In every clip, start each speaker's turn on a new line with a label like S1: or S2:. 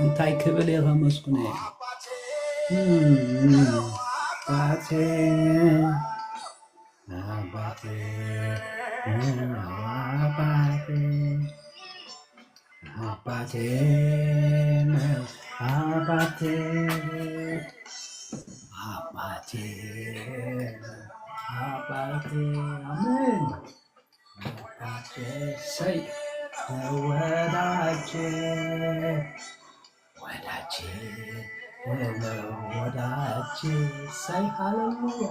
S1: እንታይ ክብል ኢኻ መስኩነ ባቴ አባቴ አባቴ አባቴ አባቴ አባቴ አሜን አባቴ ሰይ ወዳጄ ወዳጄ ወዳጄ ሰይ ሃሌሉያ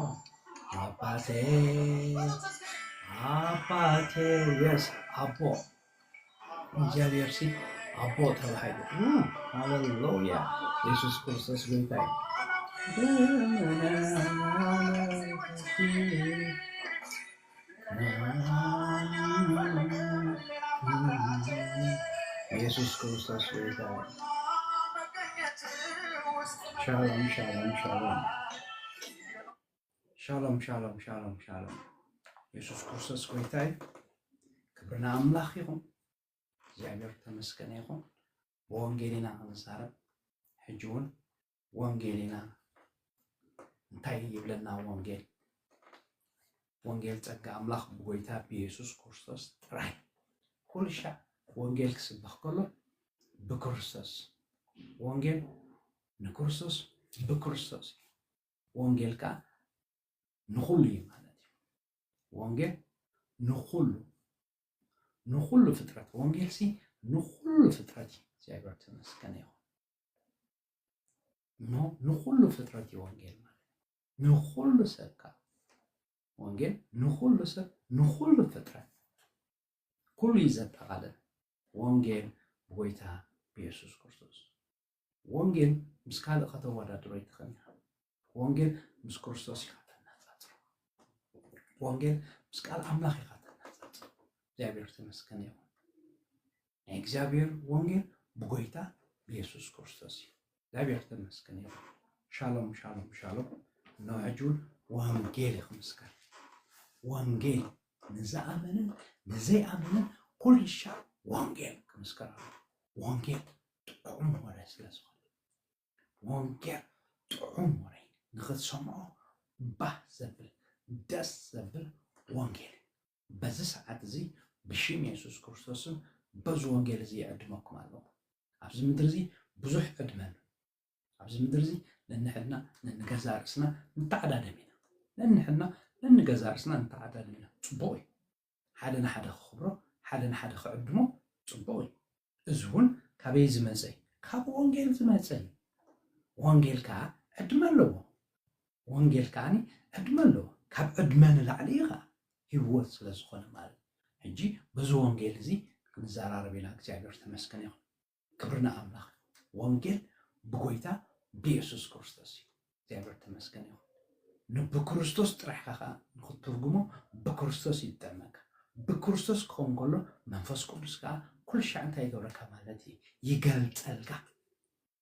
S1: አባቴ አባቴ የስ አቦ እግዚአብሔር ሲል አቦ ተባለ። ሃሌሉያ ኢየሱስ ክርስቶስ ጌታ ኢየሱስ ክርስቶስ ጌታ። ሻሎም ሻሎም ሻሎም ሻሎም ሻሎም ሻሎም ሻሎም ኢየሱስ ክርስቶስ ጌታ ክብርና አምላኽ ይሁን። እግዚአብሔር ተመስገን ይሁን። ወንጌልና እንዛረብ ሕጂውን ወንጌልና እንታይ ይብለና ወንጌል ጸጋ አምላኽ ብጎይታ ብኢየሱስ ክርስቶስ ጥራይ ኩልሻ ወንጌል ክስብኽ ከሎ ብክርስቶስ ወንጌል ንክርስቶስ ብክርስቶስ ወንጌል ካ ንኹሉ እዩ ማለት እዩ። ወንጌል ንኹሉ ፍጥረት ወንጌል ሲ ንኹሉ ፍጥረት እግዚአብሔር ተመስገን ይሁን። ንኹሉ ፍጥረት ወንጌል ማለት ንኹሉ ሰብ ካ ወንጌል ንኹሉ ሰብ ንኹሉ ፍጥረት ኩሉ ይዘጠቃልል ወንጌል ብጎይታ ብኢየሱስ ክርስቶስ። ወንጌል ምስ ካልእ ከተወዳድሮ ይትኽእል ኢኻ። ወንጌል ምስ ክርስቶስ ኢኻ ተነጻጽሮ። ወንጌል ምስ ቃል አምላኽ ኢኻ ተነጻጽሮ። እግዚአብሔር ተመስገን ይሁን። ናይ እግዚአብሔር ወንጌል ብጎይታ ብኢየሱስ ክርስቶስ እዩ። እግዚአብሔር ተመስገን ይሁን። ሻሎም ሻሎም ሻሎም ነውዕጁን ወንጌል ይኽምስከር። ወንጌል ንዝኣመንን ንዘይኣመንን ኩልሻ ወንጌል ክምስከር ኣሎ። ወንጌል ጥዑም ወሬ ስለዝኾነ ወንጌል ጥዑም ወሬ ንኽትሰምዖ ባህ ዘብል ደስ ዘብል ወንጌል በዚ ሰዓት እዚ ብሽም ኢየሱስ ክርስቶስን በዚ ወንጌል እዚ ይዕድመኩም ኣለኹ። ኣብዚ ምድሪ እዚ ብዙሕ ዕድመን ኣብዚ ምድሪ እዚ ነንሕና ነንገዛ ርእስና ንተዓዳደም ኢና ነንሕና ነንገዛ ርእስና ንተዓዳደም ኢና። ፅቡቅ እዩ። ሓደ ንሓደ ክኽብሮ ሓደ ንሓደ ክዕድሞ ፅቡቅ እዩ። እዚ እውን ካበይ ዝመፀ እዩ? ካብ ወንጌል ዝመፀ እዩ። ወንጌል ከዓ ዕድመ ኣለዎ። ወንጌል ከዓኒ ዕድመ ኣለዎ። ካብ ዕድመ ንላዕሊ ኢኻ ህይወት ስለ ዝኾነ ማለት ሕጂ በዚ ወንጌል እዚ ክንዘራረብ ኢና። እግዚአብሔር ተመስገን ይሁን። ክብርና አምላኽ ወንጌል ብጎይታ ብኢየሱስ ክርስቶስ እዩ። እግዚአብሔር ተመስገን ይሁን። ንብክርስቶስ ጥራሕካ ከዓ ንኽትርጉሞ ብክርስቶስ ይጠመካ። ብክርስቶስ ክኸውን ከሎ መንፈስ ቅዱስ ከዓ ኩልሻዕ እንታይ ይገብረካ ማለት እዩ ይገልፀልካ።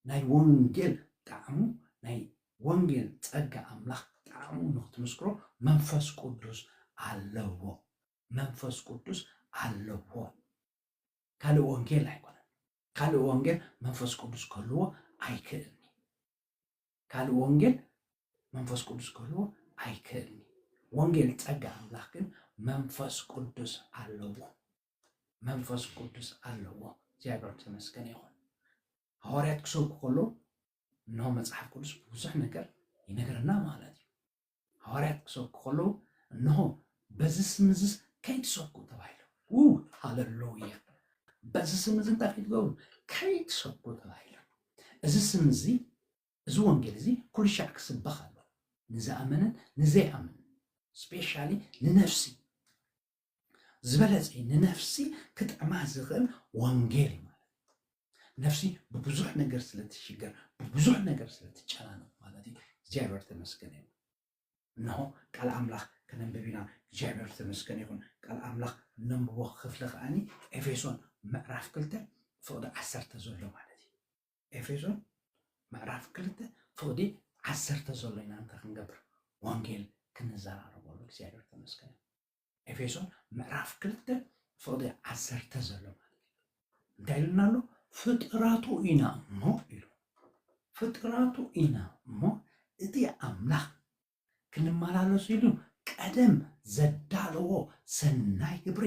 S1: ናይ ወንጌል ጣዕሙ ናይ ወንጌል ጸጋ አምላኽ ጣዕሙ ንኽትምስክሮ መንፈስ ቅዱስ ኣለዎ። መንፈስ ቅዱስ ኣለዎ። ካልእ ወንጌል ኣይኮነን። ካልእ ወንጌል መንፈስ ቅዱስ ከልዎ ኣይክእልኒ። ካልእ ወንጌል መንፈስ ቅዱስ ከልዎ ኣይክእልኒ። ወንጌል ጸጋ አምላኽ ግን መንፈስ ቅዱስ ኣለዎ መንፈስ ቅዱስ ኣለዎ እግዚአብሔር ተመስገን ይሁን ሐዋርያት ክሰብኩ ከሎ ነው መጽሐፍ ቅዱስ ብዙሕ ነገር ይነግረና ማለት እዩ ሐዋርያት ክሰብኩ ከሎ ነው በዚህ ስምዝስ ከይትሰብኩ ተባይለው ሃሌሉያ በዚህ ስምዝ እንታፊትገው ከይትሰብኩ ተባይለው እዚ ስምዚ እዚ ወንጌል እዚ ኩሉ ሻዕ ክስበኽ ኣሎ ንዝኣመነን ንዘይኣመነን ስፔሻሊ ንነፍሲ ዝበለጸ ንነፍሲ ክትዕማ ዝኽእል ወንጌል ማለት ነፍሲ በብዙሕ ነገር ስለትሽገር በብዙሕ ነገር ስለትጨናነቅ ማለት እዩ እግዚአብሔር ተመስገን ይሁን እነሆ ቃል አምላኽ ከነንብቢና እግዚአብሔር ተመስገን ይሁን ቃል አምላኽ ነንብቦ ክፍለ ከዓኒ ኤፌሶን ምዕራፍ 2 ፍቅዲ 10 ዘሎ ማለት እዩ ኤፌሶን ምዕራፍ 2 ፍቅዲ 10 ዘሎ ኢና እንተ ክንገብር ወንጌል ክንዘራረበሉ እግዚአብሔር ተመስገን ኤፌሶን ምዕራፍ 2 ፍቅዲ 10 ዘሎ ማለት እዩ እንታይ ኢሉና ኣሎ ፍጥረቱ ኢና እሞ ኢሉ ፍጥረቱ ኢና እሞ እቲ አምላኽ ክንመላለሱ ኢሉ ቀደም ዘዳለዎ ሰናይ ግብሪ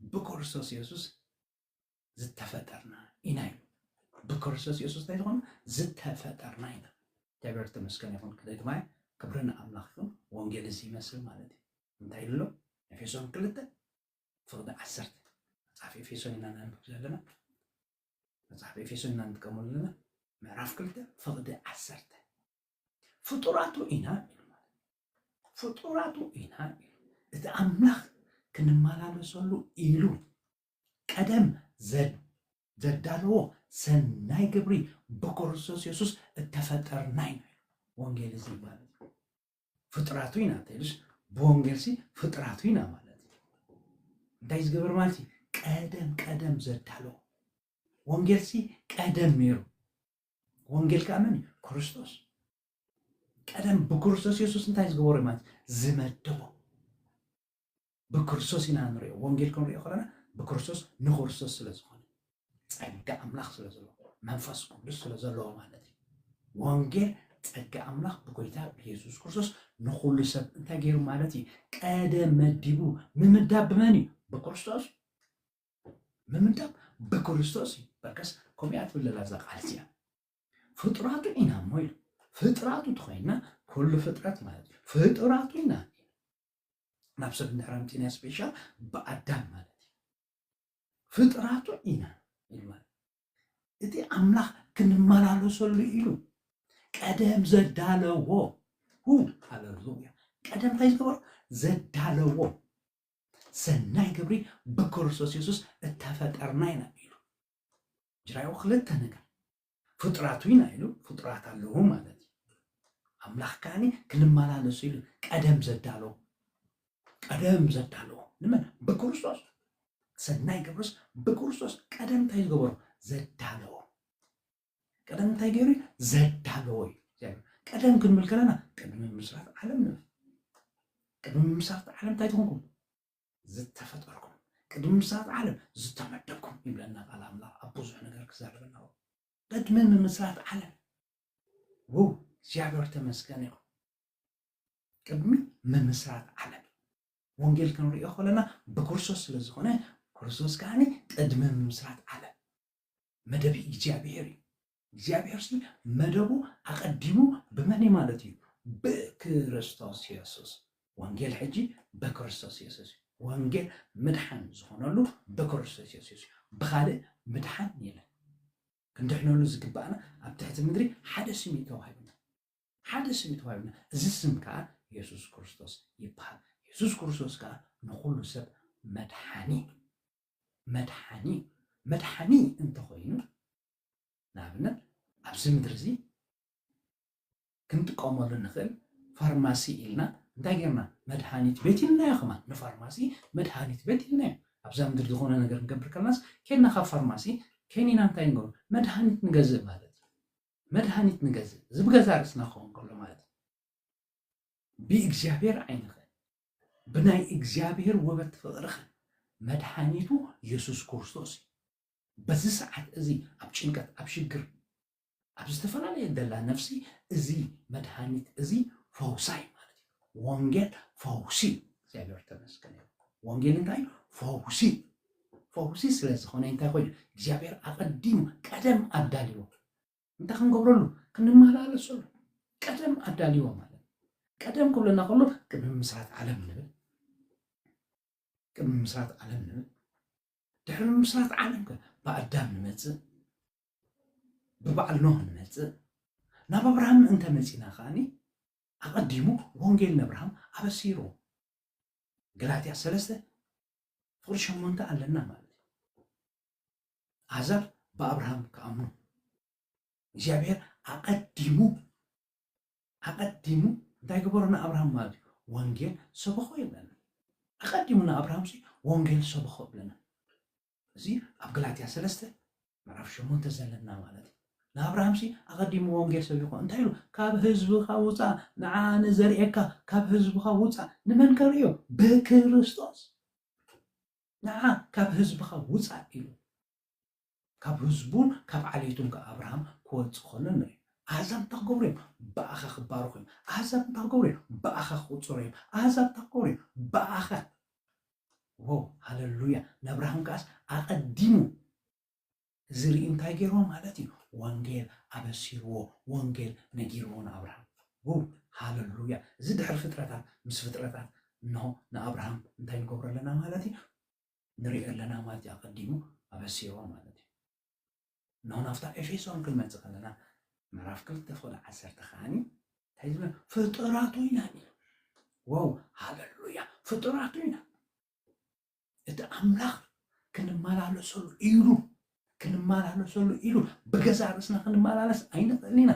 S1: በክርስቶስ ኢየሱስ ዝተፈጠርና ኢና ኢሉ በክርስቶስ ኢየሱስ እንታይ ዝኾነ ዝተፈጠርና ኢና እግዚአብሔር ተመስገን ይሁን ክደግማይ ክብርና አምላኽ ይሁን ወንጌል እዚ ይመስል ማለት እዩ እንታይ ኢሉ ኤፌሶን 2 ፍቅዲ 10 መጽሐፍ ኤፌሶን ኢና ናንብብ ዘለና መጽሐፍ ኤፌሶን ኢና ንጥቀመሉ ዘለና ምዕራፍ 2 ፍቅዲ 10 ፍጡራቱ ኢና ፍጡራቱ ኢና እቲ አምላኽ ክንመላለሰሉ ኢሉ ቀደም ዘዳለዎ ሰናይ ግብሪ በክርስቶስ ኢየሱስ እተፈጠርና ኢና ወንጌል እዚ ማለት ፍጥራቱ ኢና ተይልሽ በወንጌል ሲ ፍጥራቱ ኢና ማለት እንታይ ዝገበር ማለት ቀደም ዘዳለዎ ወንጌል ሲ ቀደም ነይሩ ወንጌል ካመን ክርስቶስ ቀደም በክርስቶስ ኢየሱስ እንታይ ዝገበሩ ማለት ዝመደቦ በክርስቶስ ኢና ንሪኦ ወንጌል ክንሪኦ ከለና በክርስቶስ ንክርስቶስ ስለዝኾነ ጸጋ አምላኽ ስለዘለዎ መንፈስ ቅዱስ ስለዘለዎ ማለት እዩ ወንጌል ጸጋ አምላኽ ብጎይታ ኢየሱስ ክርስቶስ ንኹሉ ሰብ እንታይ ገይሩ ማለት እዩ ቀደም መዲቡ ምምዳብ በመን እዩ በክርስቶስ ምምዳብ በክርስቶስ እዩ በርከስ ኮሚያት ብለላ ዘቃልሲያ ፍጥራቱ ኢና ሞይሉ ፍጥራቱ ተኾይና ኩሉ ፍጥረት ማለት እዩ ፍጥራቱ ኢና ናብ ሰብ ንሕራምቲና ስፔሻል በአዳም ማለት እዩ ፍጥራቱ ኢና ኢሉ ማለት እቲ አምላኽ ክንመላለሰሉ ኢሉ ቀደም ዘዳለዎ ሃሌሉያ ቀደም እንታይ ዝገበሮ ዘዳለዎ ሰናይ ግብሪ በክርስቶስ ኢየሱስ እተፈጠርና ኢና ኢሉ ጅራዮ ክልተ ነገር ፍጥራቱ ኢና ኢሉ ፍጥራት ኣለዎ ማለት እዩ አምላኽ ካኒ ክንመላለሱ ኢሉ ቀደም ዘዳለዎ ንመን በክርስቶስ ሰናይ ግብርስ በክርስቶስ ቀደም እንታይ ዝገበሮ ዘዳለዎ ቀደም እንታይ ገይሩ ዘዳለዎ እዩ ቀደም ክንብል ከለና ቅድሚ ምስራት ዓለም ንብል ቅድሚ ምስራት ዓለም እንታይ ትኾንኩም ዝተፈጠርኩም ቅድሚ ምስራት ዓለም ዝተመደብኩም ይብለና ቃል አምላኽ ኣብ ብዙሕ ነገር ክዛረበና ቅድሚ ምስራት ዓለም እግዚአብሔር ተመስገን ይሁን ቅድሚ ምስራት ዓለም ወንጌል ክንሪኦ ከለና በክርስቶስ ስለዝኾነ ክርስቶስ ካኒ ቅድሚ ምስራት ዓለም መደብ እግዚአብሔር እዩ እግዚአብሔር ሲ መደቡ አቀዲሙ በመን ማለት እዩ በክርስቶስ ኢየሱስ ወንጌል ሕጂ በክርስቶስ ኢየሱስ ወንጌል ምድሓን ዝኾነሉ በክርስቶስ ኢየሱስ ብኻልእ ምድሓን የለን ክንድሕነሉ ዝግባእና ኣብ ትሕቲ ምድሪ ሓደ ስም ተዋሂብና እዚ ስም ከዓ ኢየሱስ ክርስቶስ ይበሃል ኢየሱስ ክርስቶስ ከዓ ንኩሉ ሰብ መድሓኒ እንተኾይኑ ንኣብነት ኣብዚ ምድሪ እዚ ክንጥቀመሉ ንኽእል ፋርማሲ ኢልና እንታይ ጌርና መድሓኒት ቤት ኢልናዮ ኸማ ንፋርማሲ መድሓኒት ቤት ኢልናዮ ኣብዛ ምድሪ ዝኾነ ነገር ንገብር ከለናስ ከድና ካብ ፋርማሲ ከኒና እንታይ ንገብሩ መድሓኒት ንገዝእ ማለት እዩ መድሓኒት ንገዝእ እዚ ብገዛ ርእስና ክኸውን ከሎ ማለት እዩ ብእግዚአብሔር ዓይንኸ ብናይ እግዚአብሔር ውበት ፍቕርኸ መድሓኒቱ ኢየሱስ ክርስቶስ እዩ በዚ ሰዓት እዚ ኣብ ጭንቀት ኣብ ሽግር ኣብ ዝተፈላለየ ደላ ነፍሲ እዚ መድሓኒት እዚ ፈውሳይ ማለት እዩ ወንጌል ፈውሲ እግዚአብሔር ተመስገን ወንጌል እንታይ ፈውሲ ፈውሲ ስለዝኾነ እንታይ ኮይኑ እግዚአብሔር አቀዲሙ ቀደም አዳልዮ እንታይ ክንገብረሉ ክንመላለሰሉ ቀደም አዳልዮ ማለት ቀደም ክብለና ከሎ ቅድሚ ምስራት ዓለም ንብል ቅድሚ ምስራት ዓለም ንብል ድሕሪ ምስራት ዓለም በአዳም ንመፅእ ብበዓል ኖህ ንመፅእ ናብ አብርሃም እንተ መፂና ኸዓኒ አቀዲሙ ወንጌል ነብርሃም አበሲሮ ገላትያ 3 ፍቅሪ 8 ኣለና ማለት አሕዛብ በአብርሃም ከአምኑ እግዚአብሔር አቀዲሙ እንታይ ገበሮና አብርሃም ማለት ወንጌል ሰበኾ ይብለና አቀዲሙና አብርሃም ወንጌል ሰበኾ ብለና እዚ ኣብ ገላትያ 3 ምዕራፍ 8 ዘለና ማለት ንአብርሃም አቀዲሙ ወንጌል ሰቢኾ እንታይ ኢሉ ካብ ህዝብኻ ውፃእ ንዓነ ዘርኤካ ካብ ህዝብኻ ውፃእ ንመን ከርእዮ ብክርስቶስ ንዓ ካብ ህዝብኻ ውፃእ ኢሉ ካብ ህዝቡን ካብ ዓሌቱን ከአብርሃም ክወፅእ ከሎ ንርኢ አሕዛብ እንታይ ክገብሩ እዮም ብኣኻ ክባርኹ እዮም አሕዛብ እንታይ ክገብሩ እዮም ብኣኻ ክቁፅሩ እዮም አሕዛብ እንታይ ክገብሩ እዮም ብኣኻ ዋው ሃሌሉያ ንአብርሃም ከኣስ አቀዲሙ ዝርኢ እንታይ ገይርዎ ማለት እዩ ወንጌል አበሲርዎ ወንጌል ነጊርዎ ንአብርሃም ዋው ሃሌሉያ እዚ ድሕሪ ፍጥረታት ምስ ፍጥረታት እንሆ ንአብርሃም እንታይ ንገብሮ ኣለና ማለት እዩ ንሪኦ ኣለና ማለት እዩ አቀዲሙ አበሲርዎ ማለት እዩ እንሆ ናብታ ኤፌሶን ክንመፅእ ከለና ምዕራፍ 2:10 ኸዓኒ እንታይ ዝብል ፍጡራቱ ኢና ዋው ሃሌሉያ ፍጡራቱ ኢና እቲ ኣምላኽ ክንመላለሰሉ ኢሉ ብገዛ ርእስና ክንመላለስ ኣይንኽእልን ኢና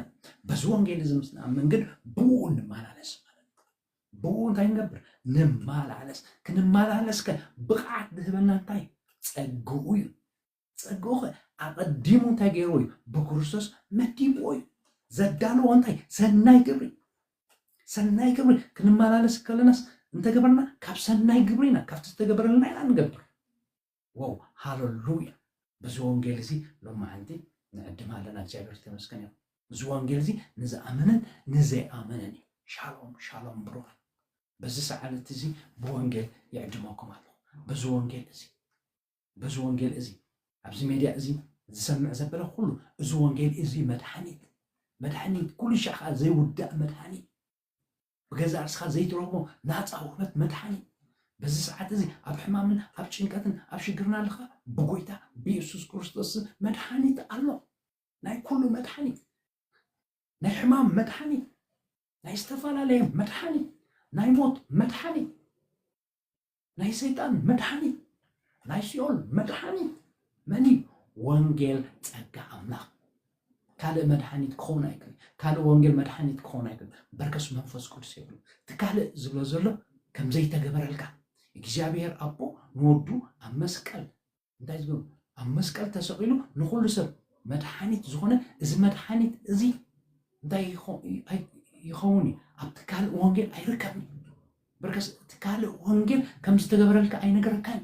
S1: በዚ ወንጌል እዚ ምስ ንኣምን ግን ብኡ እንመላለስ ማለት ብኡ እንታይ ንገብር ንመላለስ ክንመላለስ ከ ብቕዓት ዝህበና እንታይ ፀግኡ እዩ ፀግኡ ኸ አቀዲሙ እንታይ ገይርዎ እዩ ብክርስቶስ መዲብዎ እዩ ዘዳልዎ እንታይ ሰናይ ግብሪ ክንመላለስ ከለናስ እንተገበርና ካብ ሰናይ ግብሪ ኢና ካብቲ ዝተገበረልና ኢና ንገብር ዋው ሃሌሉያ በዚ ወንጌል እዚ ሎማዓንቲ ንዕድም ኣለና እግዚአብሔር ተመስገን እዩ እዚ ወንጌል እዚ ንዝኣመነን ንዘይኣመነን እዩ ሻሎም ብሩኽ በዚ ሰዓለት እዚ ብወንጌል ይዕድመኩም ኣለኹ በዚ ወንጌል እዚ ኣብዚ ሜድያ እዚ ዝሰምዕ ዘበለ ኩሉ እዚ ወንጌል እዚ መድሓኒት ኩሉ ሻዕ ከዓ ዘይውዳእ መድሓኒት ብገዛ ርስኻ ዘይትረክቦ ናፃ ውህበት መድሓኒት በዚ ሰዓት እዚ ኣብ ሕማምን ኣብ ጭንቀትን ኣብ ሽግርና ኣለኻ ብጎይታ ብኢየሱስ ክርስቶስ መድሓኒት ኣሎ ናይ ኩሉ መድሓኒት ናይ ሕማም መድሓኒት ናይ ዝተፈላለየ መድሓኒት ናይ ሞት መድሓኒት ናይ ሰይጣን መድሓኒት ናይ ሲኦል መድሓኒት መኒ ወንጌል ፀጋ ኣምላኽ ካልእ መድሓኒት ክኸውን ኣይክእልን ካልእ ወንጌል መድሓኒት ክኸውን ኣይክእልን በርከስ መንፈስ ቅዱስ የብሉ እቲ ካልእ ዝብሎ ዘሎ ከምዘይተገበረልካ እግዚአብሔር ኣቦ ንወዱ ኣብ መስቀል እንታይ ዝብሉ ኣብ መስቀል ተሰቂሉ ንኩሉ ሰብ መድሓኒት ዝኾነ እዚ መድሓኒት እዚ እንታይ ይኸውን እዩ ኣብቲ ካልእ ወንጌል ኣይርከብን በርከስ እቲ ካልእ ወንጌል ከም ዝተገበረልካ ኣይነገረካን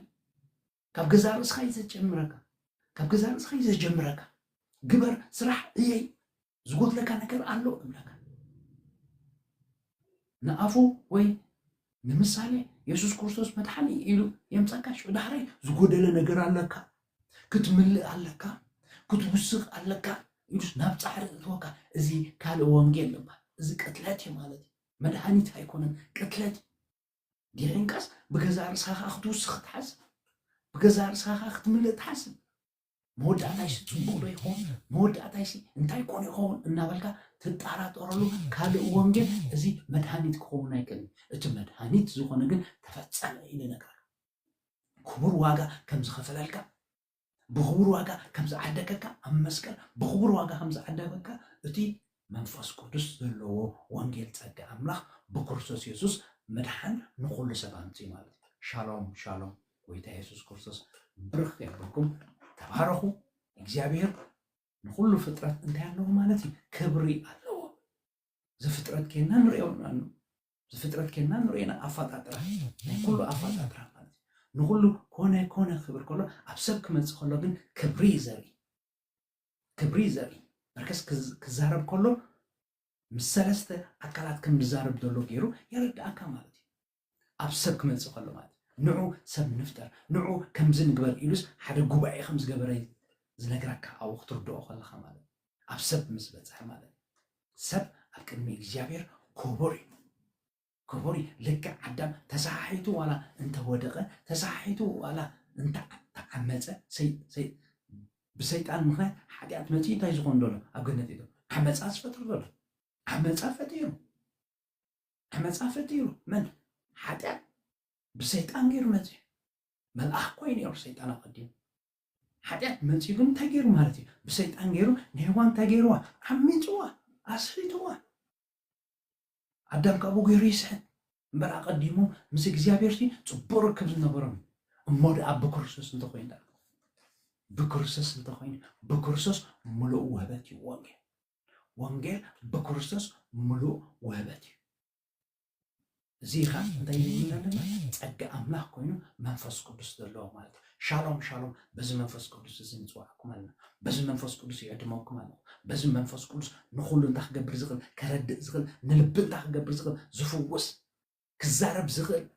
S1: ካብ ገዛ ርእስኻ እዩ ዘጀምረካ ግበር ስራሕ እየይ ዝጎድለካ ነገር ኣሎ እብለካ ንኣፉ ወይ ንምሳሌ ኢየሱስ ክርስቶስ መድሓኒ ኢሉ የምፃካ ዳሕራይ ዝጎደለ ነገር ኣለካ ክትምልእ ኣለካ ክትውስኽ ኣለካ ኢሉስ ናብ ፃዕሪ እትወካ እዚ ካልእ ወንጌል ይባሃል እዚ ቅትለት እዩ ማለት እዩ መድሓኒት ኣይኮነን ቅትለት ዲንቃስ ብገዛ ርእስኻ ክትውስኽ ትሓስብ ብገዛ ርእስኻ ክትምልእ ትሓስብ መወዳእታይሲ ፅቡቅ ዶ ይኸውን መወዳእታይሲ እንታይ ኮነ ይኸውን እናበልካ ትጠራጠረሉ ካልእ ወንጌል እዚ መድሓኒት ክኸውን ኣይክእልን እቲ መድሓኒት ዝኾነ ግን ተፈፀመ ኢሉ ነገርካ ክቡር ዋጋ ከም ዝኸፈለልካ ብክቡር ዋጋ ከም ዝዓደገካ ኣብ መስቀል ብክቡር ዋጋ ከም ዝዓደገካ እቲ መንፈስ ቅዱስ ዘለዎ ወንጌል ፀጋ ኣምላኽ ብክርስቶስ ኢየሱስ መድሓን ንኩሉ ሰብ ኣምፅኡ ማለት እዩ ሻሎም ጎይታ ኢየሱስ ክርስቶስ ብርኽ የብልኩም ተባረኹ እግዚአብሔር ንኩሉ ፍጥረት እንታይ ኣለዎ ማለት እዩ ክብሪ ኣለዎ ዝፍጥረት ከና ንሪኦና ኣፈጣጥራ ናይ ኩሉ ኣፈጣጥራ ማለት እዩ ንኩሉ ኮነ ክብር ከሎ ኣብ ሰብ ክመፅእ ከሎ ግን ክብሪ ዘርኢ በርከስ ክዛረብ ከሎ مسلسته أكلات كم بزارب دلو غيرو يرد أكا مالتي أبسب كم تسقله مالتي نوعو سب نفتر نوعو كم زن قبر إلوس حدا قبعي خمس قبرين زنقرك أو خطر دو خلا خمالة أبسب مسبت حمالة سب أكلمي إجابير كبوري لك عدم تساحيتو ولا أنت ودقة تساحيتو ولا أنت تعمزة سي بسيطان مخنات حاجات متي تايزقون دولا أقولنا تيدو عمز أسفتر دولا عمز أفتيرو من حاجات بسيطان غير متي ملأخ كوين يور سيطان قديم حاجات متي قم تغير مالتي بسيطان غيرو نيوان تغيروا عميتوا أسفتوا عدم كابو غيريسن برا قديمو مس እግዚአብሔርቲ ጽቡር ክብዝ ነበረም እሞድ አብ ክርስቶስ እንተኮይና በክርስቶስ ሙሉእ ውህበት ወንጌል በክርስቶስ ሙሉእ ውህበት እዚኻ እንታይ ይላልና ጸጋ አምላክ ኮይኑ መንፈስ ቅዱስ ዘለዎ ማለት ሻሎም በዚ መንፈስ ቅዱስ ዝንጽዋዕኩም አለና በዚ መንፈስ ቅዱስ ይዕድመኩም አለና በዚ መንፈስ ቅዱስ ንኹሉ እንታክገብር ዝኽእል ከረድእ ዝኽእል ንልብ እንታክገብር ዝኽእል ዝፍውስ كزارب زغل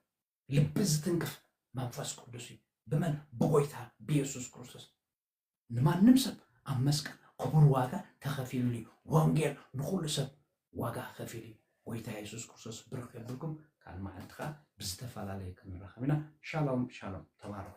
S1: لبز تنكف منفس قدسي بمن بغيتها بيسوس كريستوس نما نمسب أمسك قبر واقع تخفيل لي وانجيل نقول سب واقع خفيلي ويتا يسوس كريستوس بركة بكم كان معنا بزتفال عليك من رحمنا شالوم تبارك